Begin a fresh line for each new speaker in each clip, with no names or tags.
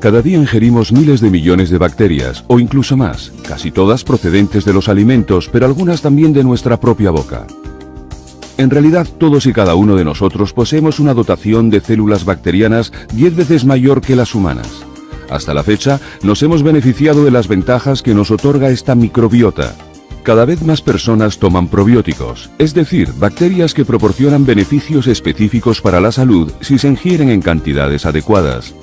Cada día ingerimos miles de millones de bacterias, o incluso más, casi todas procedentes de los alimentos, pero algunas también de nuestra propia boca. En realidad, todos y cada uno de nosotros poseemos una dotación de células bacterianas 10 veces mayor que las humanas. Hasta la fecha, nos hemos beneficiado de las ventajas que nos otorga esta microbiota. Cada vez más personas toman probióticos, es decir, bacterias que proporcionan beneficios específicos para la salud si se ingieren en cantidades adecuadas.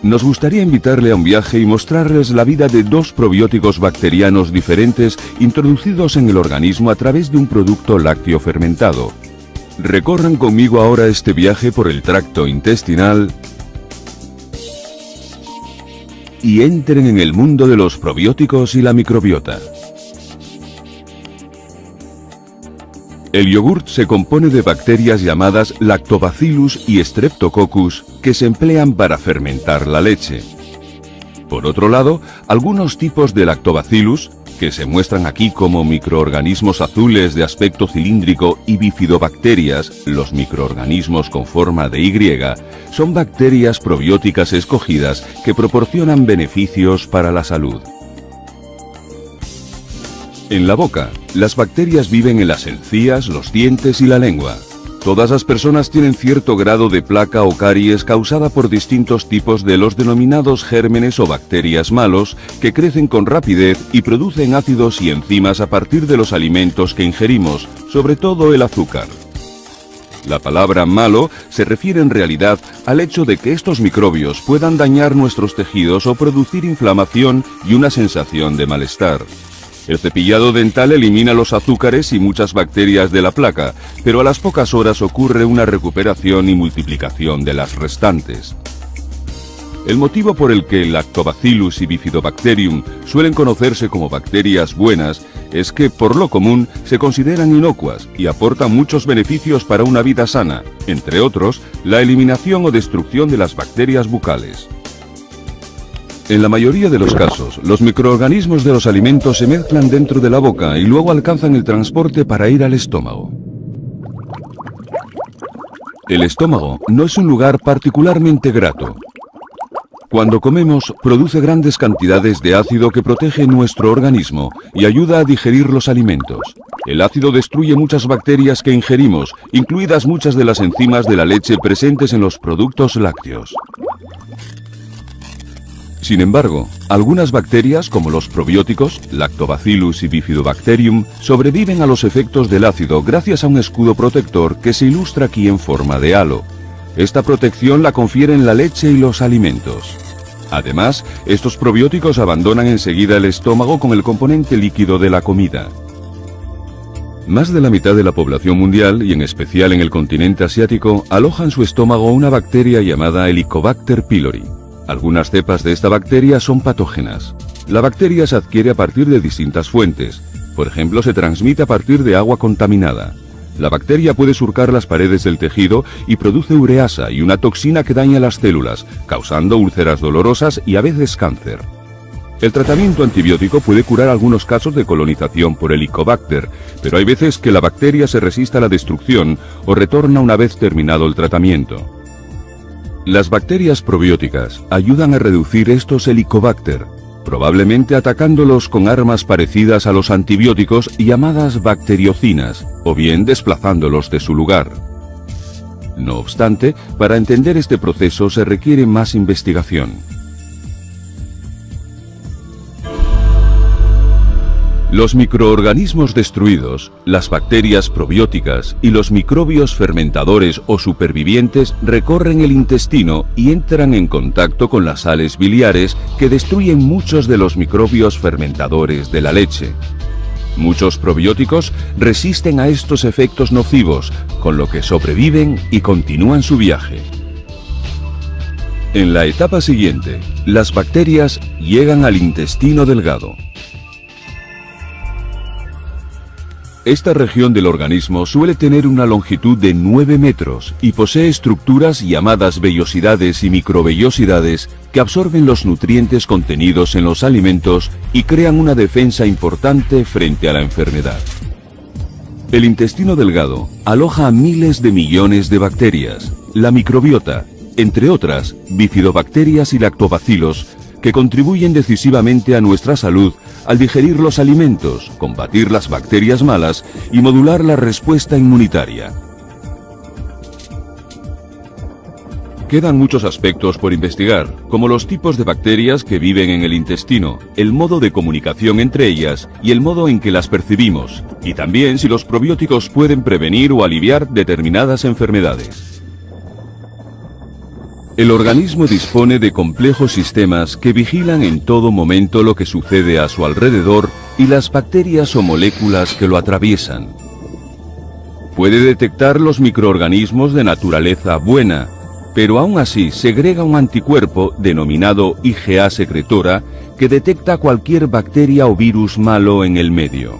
Nos gustaría invitarle a un viaje y mostrarles la vida de dos probióticos bacterianos diferentes introducidos en el organismo a través de un producto lácteo fermentado. Recorran conmigo ahora este viaje por el tracto intestinal y entren en el mundo de los probióticos y la microbiota. El yogurt se compone de bacterias llamadas Lactobacillus y Streptococcus que se emplean para fermentar la leche. Por otro lado, algunos tipos de Lactobacillus, que se muestran aquí como microorganismos azules de aspecto cilíndrico, y bifidobacterias, los microorganismos con forma de Y, son bacterias probióticas escogidas que proporcionan beneficios para la salud. En la boca, las bacterias viven en las encías, los dientes y la lengua. Todas las personas tienen cierto grado de placa o caries causada por distintos tipos de los denominados gérmenes o bacterias malos que crecen con rapidez y producen ácidos y enzimas a partir de los alimentos que ingerimos, sobre todo el azúcar. La palabra malo se refiere en realidad al hecho de que estos microbios puedan dañar nuestros tejidos o producir inflamación y una sensación de malestar. El cepillado dental elimina los azúcares y muchas bacterias de la placa, pero a las pocas horas ocurre una recuperación y multiplicación de las restantes. El motivo por el que Lactobacillus y Bifidobacterium suelen conocerse como bacterias buenas es que, por lo común, se consideran inocuas y aportan muchos beneficios para una vida sana, entre otros, la eliminación o destrucción de las bacterias bucales. En la mayoría de los casos, los microorganismos de los alimentos se mezclan dentro de la boca y luego alcanzan el transporte para ir al estómago. El estómago no es un lugar particularmente grato. Cuando comemos, produce grandes cantidades de ácido que protege nuestro organismo y ayuda a digerir los alimentos. El ácido destruye muchas bacterias que ingerimos, incluidas muchas de las enzimas de la leche presentes en los productos lácteos. Sin embargo, algunas bacterias, como los probióticos, Lactobacillus y Bifidobacterium, sobreviven a los efectos del ácido gracias a un escudo protector que se ilustra aquí en forma de halo. Esta protección la confieren la leche y los alimentos. Además, estos probióticos abandonan enseguida el estómago con el componente líquido de la comida. Más de la mitad de la población mundial, y en especial en el continente asiático, aloja en su estómago una bacteria llamada Helicobacter pylori. Algunas cepas de esta bacteria son patógenas. La bacteria se adquiere a partir de distintas fuentes. Por ejemplo, se transmite a partir de agua contaminada. La bacteria puede surcar las paredes del tejido y produce ureasa y una toxina que daña las células, causando úlceras dolorosas y a veces cáncer. El tratamiento antibiótico puede curar algunos casos de colonización por Helicobacter, pero hay veces que la bacteria se resiste a la destrucción o retorna una vez terminado el tratamiento. Las bacterias probióticas ayudan a reducir estos Helicobacter, probablemente atacándolos con armas parecidas a los antibióticos llamadas bacteriocinas, o bien desplazándolos de su lugar. No obstante, para entender este proceso se requiere más investigación. Los microorganismos destruidos, las bacterias probióticas y los microbios fermentadores o supervivientes recorren el intestino y entran en contacto con las sales biliares que destruyen muchos de los microbios fermentadores de la leche. Muchos probióticos resisten a estos efectos nocivos, con lo que sobreviven y continúan su viaje. En la etapa siguiente, las bacterias llegan al intestino delgado. Esta región del organismo suele tener una longitud de 9 metros y posee estructuras llamadas vellosidades y microvellosidades que absorben los nutrientes contenidos en los alimentos y crean una defensa importante frente a la enfermedad. El intestino delgado aloja a miles de millones de bacterias, la microbiota, entre otras, bifidobacterias y lactobacilos, que contribuyen decisivamente a nuestra salud al digerir los alimentos, combatir las bacterias malas y modular la respuesta inmunitaria. Quedan muchos aspectos por investigar, como los tipos de bacterias que viven en el intestino, el modo de comunicación entre ellas y el modo en que las percibimos, y también si los probióticos pueden prevenir o aliviar determinadas enfermedades. El organismo dispone de complejos sistemas que vigilan en todo momento lo que sucede a su alrededor y las bacterias o moléculas que lo atraviesan. Puede detectar los microorganismos de naturaleza buena, pero aún así segrega un anticuerpo denominado IgA secretora que detecta cualquier bacteria o virus malo en el medio.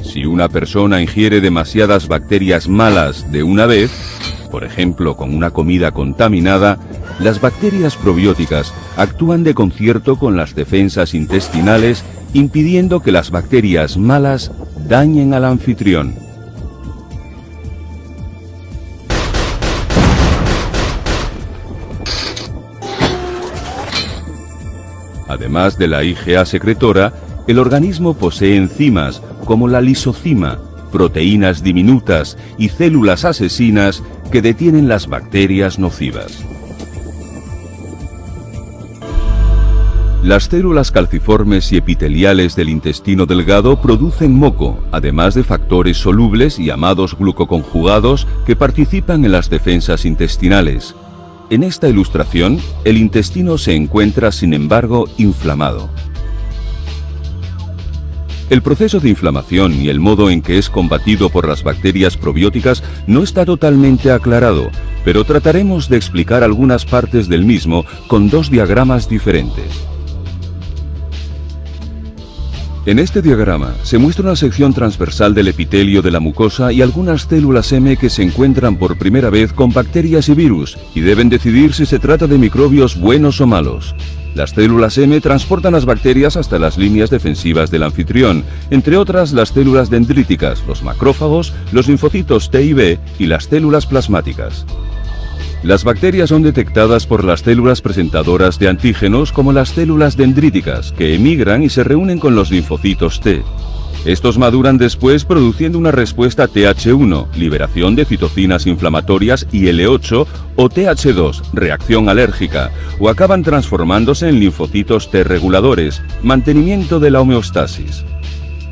Si una persona ingiere demasiadas bacterias malas de una vez, por ejemplo con una comida contaminada, las bacterias probióticas actúan de concierto con las defensas intestinales, impidiendo que las bacterias malas dañen al anfitrión. Además de la IgA secretora, el organismo posee enzimas como la lisozima, proteínas diminutas y células asesinas que detienen las bacterias nocivas. Las células calciformes y epiteliales del intestino delgado producen moco, además de factores solubles llamados glucoconjugados que participan en las defensas intestinales. En esta ilustración, el intestino se encuentra, sin embargo, inflamado. El proceso de inflamación y el modo en que es combatido por las bacterias probióticas no está totalmente aclarado, pero trataremos de explicar algunas partes del mismo con dos diagramas diferentes. En este diagrama se muestra una sección transversal del epitelio de la mucosa y algunas células M que se encuentran por primera vez con bacterias y virus y deben decidir si se trata de microbios buenos o malos. Las células M transportan las bacterias hasta las líneas defensivas del anfitrión, entre otras las células dendríticas, los macrófagos, los linfocitos T y B y las células plasmáticas. Las bacterias son detectadas por las células presentadoras de antígenos como las células dendríticas, que emigran y se reúnen con los linfocitos T. Estos maduran después produciendo una respuesta Th1, liberación de citocinas inflamatorias, y L8 o Th2, reacción alérgica, o acaban transformándose en linfocitos T reguladores, mantenimiento de la homeostasis.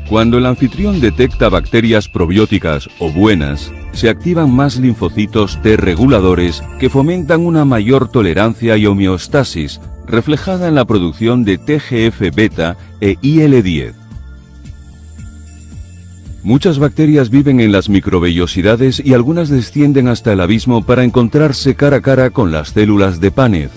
Cuando el anfitrión detecta bacterias probióticas o buenas, se activan más linfocitos T reguladores que fomentan una mayor tolerancia y homeostasis, reflejada en la producción de TGF-beta e IL-10. Muchas bacterias viven en las microvellosidades y algunas descienden hasta el abismo para encontrarse cara a cara con las células de Paneth.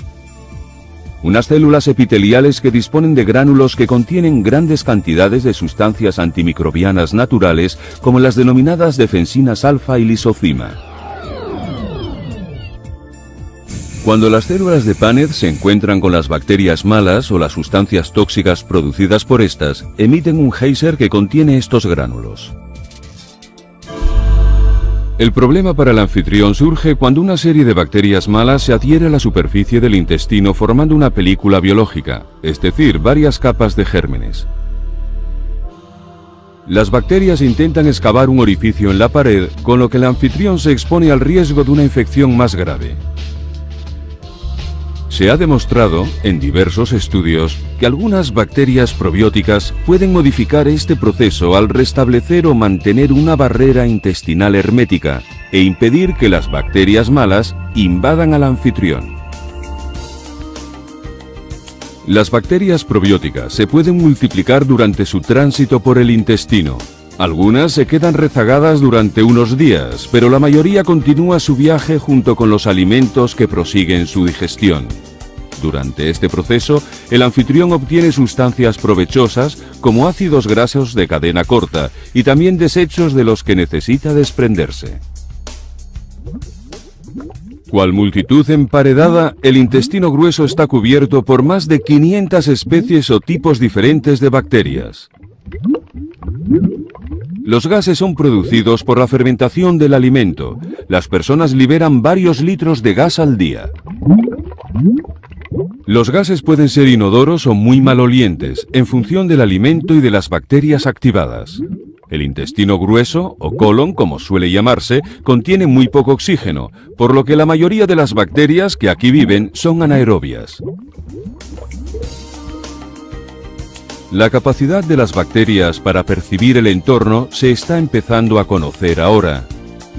Unas células epiteliales que disponen de gránulos que contienen grandes cantidades de sustancias antimicrobianas naturales, como las denominadas defensinas alfa y lisozima. Cuando las células de Paneth se encuentran con las bacterias malas o las sustancias tóxicas producidas por estas, emiten un geyser que contiene estos gránulos. El problema para el anfitrión surge cuando una serie de bacterias malas se adhiere a la superficie del intestino formando una película biológica, es decir, varias capas de gérmenes. Las bacterias intentan excavar un orificio en la pared, con lo que el anfitrión se expone al riesgo de una infección más grave. Se ha demostrado, en diversos estudios, que algunas bacterias probióticas pueden modificar este proceso al restablecer o mantener una barrera intestinal hermética e impedir que las bacterias malas invadan al anfitrión. Las bacterias probióticas se pueden multiplicar durante su tránsito por el intestino. Algunas se quedan rezagadas durante unos días, pero la mayoría continúa su viaje junto con los alimentos que prosiguen su digestión. Durante este proceso, el anfitrión obtiene sustancias provechosas como ácidos grasos de cadena corta y también desechos de los que necesita desprenderse. Cual multitud emparedada, el intestino grueso está cubierto por más de 500 especies o tipos diferentes de bacterias. Los gases son producidos por la fermentación del alimento. Las personas liberan varios litros de gas al día. Los gases pueden ser inodoros o muy malolientes, en función del alimento y de las bacterias activadas. El intestino grueso, o colon, como suele llamarse, contiene muy poco oxígeno, por lo que la mayoría de las bacterias que aquí viven son anaerobias. La capacidad de las bacterias para percibir el entorno se está empezando a conocer ahora.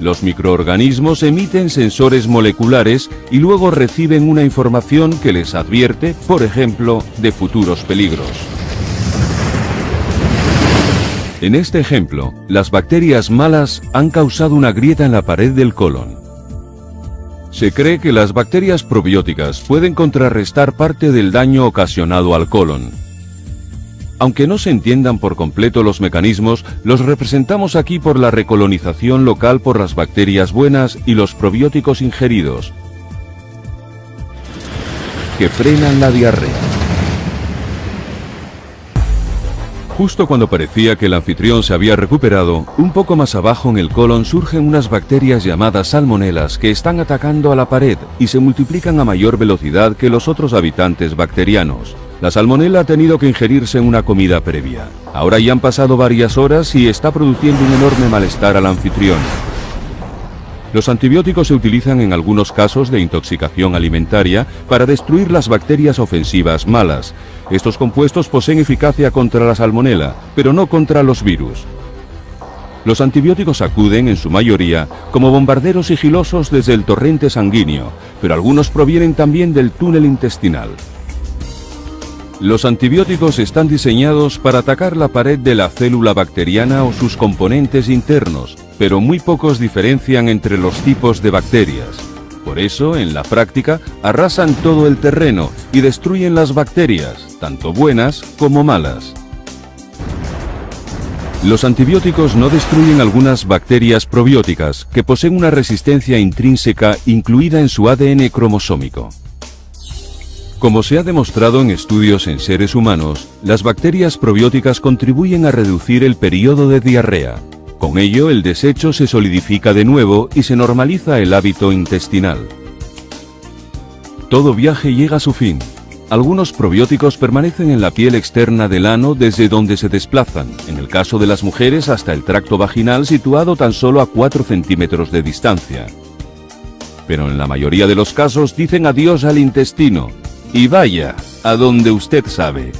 Los microorganismos emiten sensores moleculares y luego reciben una información que les advierte, por ejemplo, de futuros peligros. En este ejemplo, las bacterias malas han causado una grieta en la pared del colon. Se cree que las bacterias probióticas pueden contrarrestar parte del daño ocasionado al colon. Aunque no se entiendan por completo los mecanismos, los representamos aquí por la recolonización local por las bacterias buenas y los probióticos ingeridos, que frenan la diarrea. Justo cuando parecía que el anfitrión se había recuperado, un poco más abajo en el colon surgen unas bacterias llamadas salmonelas que están atacando a la pared y se multiplican a mayor velocidad que los otros habitantes bacterianos. La salmonela ha tenido que ingerirse en una comida previa. Ahora ya han pasado varias horas y está produciendo un enorme malestar al anfitrión. Los antibióticos se utilizan en algunos casos de intoxicación alimentaria para destruir las bacterias ofensivas malas. Estos compuestos poseen eficacia contra la salmonela, pero no contra los virus. Los antibióticos acuden, en su mayoría, como bombarderos sigilosos desde el torrente sanguíneo, pero algunos provienen también del túnel intestinal. Los antibióticos están diseñados para atacar la pared de la célula bacteriana o sus componentes internos, pero muy pocos diferencian entre los tipos de bacterias. Por eso, en la práctica, arrasan todo el terreno y destruyen las bacterias, tanto buenas como malas. Los antibióticos no destruyen algunas bacterias probióticas que poseen una resistencia intrínseca incluida en su ADN cromosómico. Como se ha demostrado en estudios en seres humanos, las bacterias probióticas contribuyen a reducir el periodo de diarrea. Con ello, el desecho se solidifica de nuevo y se normaliza el hábito intestinal. Todo viaje llega a su fin. Algunos probióticos permanecen en la piel externa del ano desde donde se desplazan, en el caso de las mujeres hasta el tracto vaginal situado tan solo a 4 centímetros de distancia. Pero en la mayoría de los casos dicen adiós al intestino. Y vaya, a donde usted sabe.